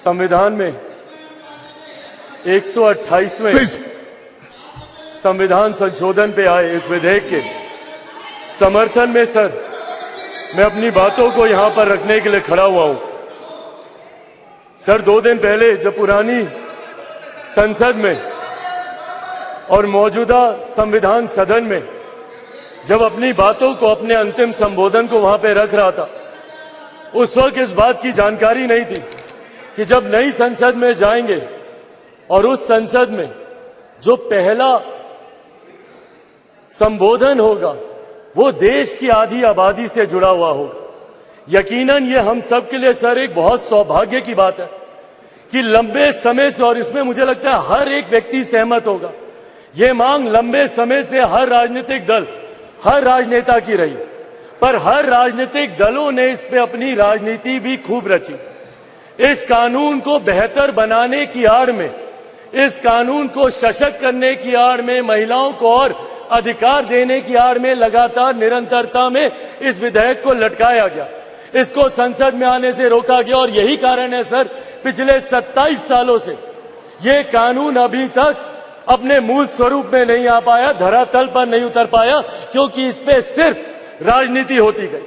संविधान में 128वें संविधान संशोधन पे आए इस विधेयक के समर्थन में सर मैं अपनी बातों को यहां पर रखने के लिए खड़ा हुआ हूं। सर 2 दिन पहले जब पुरानी संसद में और मौजूदा संविधान सदन में जब अपनी बातों को अपने अंतिम संबोधन को वहां पे रख रहा था, उस वक्त इस बात की जानकारी नहीं थी कि जब नई संसद में जाएंगे और उस संसद में जो पहला संबोधन होगा वो देश की आधी आबादी से जुड़ा हुआ होगा। यकीनन ये हम सब के लिए सर एक बहुत सौभाग्य की बात है कि लंबे समय से, और इसमें मुझे लगता है हर एक व्यक्ति सहमत होगा, ये मांग लंबे समय से हर राजनीतिक दल, हर राजनेता की रही, पर हर राजनीतिक दलों ने इस पे अपनी राजनीति भी खूब रची। इस कानून को बेहतर बनाने की आड़ में, इस कानून को सशक्त करने की आड़ में, महिलाओं को और अधिकार देने की आड़ में लगातार निरंतरता में इस विधेयक को लटकाया गया, इसको संसद में आने से रोका गया। और यही कारण है सर पिछले 27 सालों से ये कानून अभी तक अपने मूल स्वरूप में नहीं आ पाया, धरातल पर नहीं उतर पाया, क्योंकि इस पे सिर्फ राजनीति होती गई।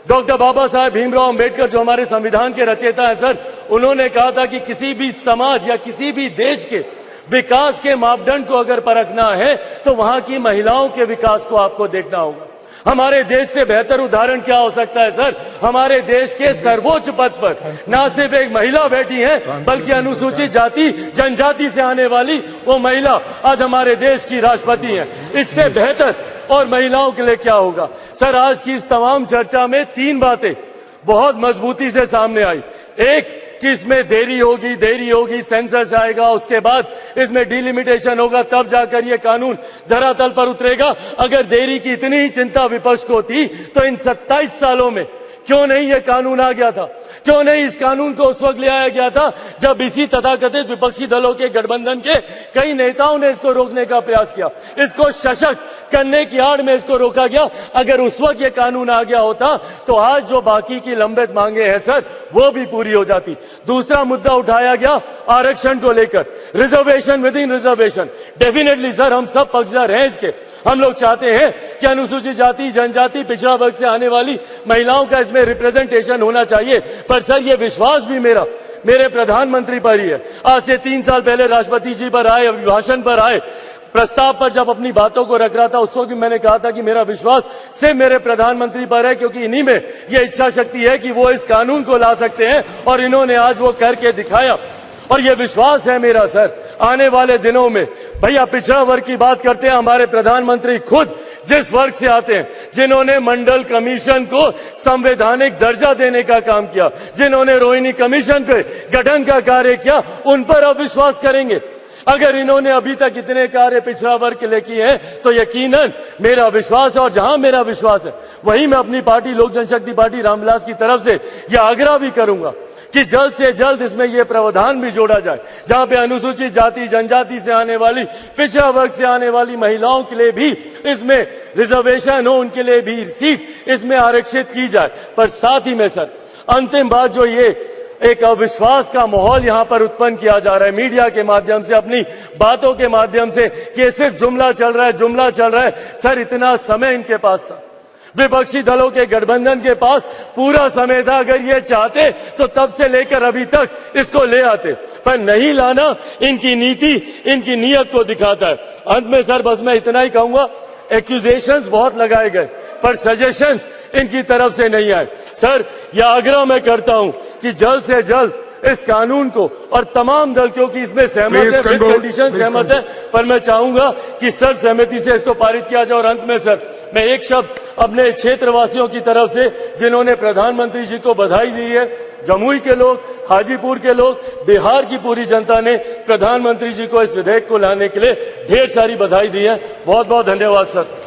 डॉक्टर बाबा साहेब भीमराव अंबेडकर जो हमारे संविधान के रचयिता है सर, उन्होंने कहा था कि किसी भी समाज या किसी भी देश के विकास के मापदंड को अगर परखना है तो वहां की महिलाओं के विकास को आपको देखना होगा। हमारे देश से बेहतर उदाहरण क्या हो सकता है सर? हमारे देश के सर्वोच्च पद पर ना सिर्फ एक महिला बैठी है, बल्कि अनुसूचित जाति जनजाति से आने वाली वो महिला आज हमारे देश की राष्ट्रपति है। इससे बेहतर और महिलाओं के लिए क्या होगा? सर आज की इस तमाम चर्चा में 3 बातें बहुत मजबूती से सामने आई। एक कि इसमें देरी होगी, सेंसस आएगा, उसके बाद इसमें डिलिमिटेशन होगा, तब जाकर ये कानून धरातल पर उतरेगा। अगर देरी की इतनी ही चिंता विपक्ष को थी तो इन 27 सालों में क्यों नहीं ये कानून आ गया था? क्यों नहीं इस कानून को उस वक्त ले आया गया था जब इसी तथाकथित विपक्षी दलों के गठबंधन के कई नेताओं ने इसको रोकने का प्रयास किया, इसको सशक्त करने की आड़ में इसको रोका गया। अगर उस वक्त ये कानून आ गया होता तो आज जो बाकी की लंबित मांगे हैं सर वो भी पूरी हो जाती। दूसरा मुद्दा उठाया गया आरक्षण को लेकर, reservation with in reservation. Definitely sir हम सब पक्षधर हैं इसके। हम लोग चाहते हैं कि अनुसूचित जाति जनजाति पिछड़ा वर्ग से आने वाली महिलाओं का इसमें रिप्रेजेंटेशन होना चाहिए। पर सर ये विश्वास भी मेरे प्रधानमंत्री पर ही है। आज से 3 साल पहले राष्ट्रपति जी पर आए, अभिभाषण पर आए, प्रस्ताव पर जब अपनी बातों को रख रहा था उस वक्त भी मैंने कहा था कि मेरा विश्वास सिर्फ मेरे प्रधानमंत्री पर है, क्योंकि इन्हीं में यह इच्छा शक्ति है कि वो इस कानून को ला सकते हैं और इन्होंने आज वो करके दिखाया। और ये विश्वास है मेरा सर आने वाले दिनों में, भैया पिछड़ा वर्ग की बात करते हैं, हमारे प्रधानमंत्री खुद जिस वर्ग से आते हैं, जिन्होंने मंडल कमीशन को संवैधानिक दर्जा देने का काम किया, जिन्होंने रोहिणी कमीशन के गठन का कार्य किया, उन पर अब विश्वास करेंगे। अगर इन्होंने अभी तक इतने कार्य पिछड़ा वर्ग के लिए किए हैं तो यकीनन मेरा विश्वास है, और जहां मेरा विश्वास है वहीं मैं अपनी पार्टी लोक जनशक्ति पार्टी रामविलास की तरफ से यह आग्रह भी करूंगा कि जल्द से जल्द इसमें यह प्रावधान भी जोड़ा जाए जहां पे अनुसूचित जाति जनजाति से आने वाली, पिछड़ा वर्ग से आने वाली महिलाओं के लिए भी इसमें रिजर्वेशन हो, उनके लिए भी सीट इसमें आरक्षित की जाए। पर साथ ही में सर अंतिम बात, जो ये एक अविश्वास का माहौल यहां पर उत्पन्न किया जा रहा है मीडिया के माध्यम से, अपनी बातों के माध्यम से, कि सिर्फ जुमला चल रहा है। सर इतना समय इनके पास था, विपक्षी दलों के गठबंधन के पास पूरा समय था। अगर ये चाहते तो तब से लेकर अभी तक इसको ले आते, पर नहीं लाना इनकी नीति, इनकी नीयत को दिखाता है। अंत में सर बस मैं इतना ही कहूंगा, एक्यूजेशंस बहुत लगाए गए पर सजेशंस इनकी तरफ से नहीं आए। सर यह आग्रह मैं करता हूं कि जल्द से जल्द इस कानून को, और तमाम दल क्योंकि इसमें सहमत है, विद कंडीशन सहमत है, पर मैं चाहूंगा कि सर्वसहमति से इसको पारित किया जाए। और अंत में सर मैं एक शब्द अपने क्षेत्रवासियों की तरफ से, जिन्होंने प्रधानमंत्री जी को बधाई दी है, जमुई के लोग, हाजीपुर के लोग, बिहार की पूरी जनता ने प्रधानमंत्री जी को इस विधेयक को लाने के लिए ढेर सारी बधाई दी है। बहुत बहुत धन्यवाद सर।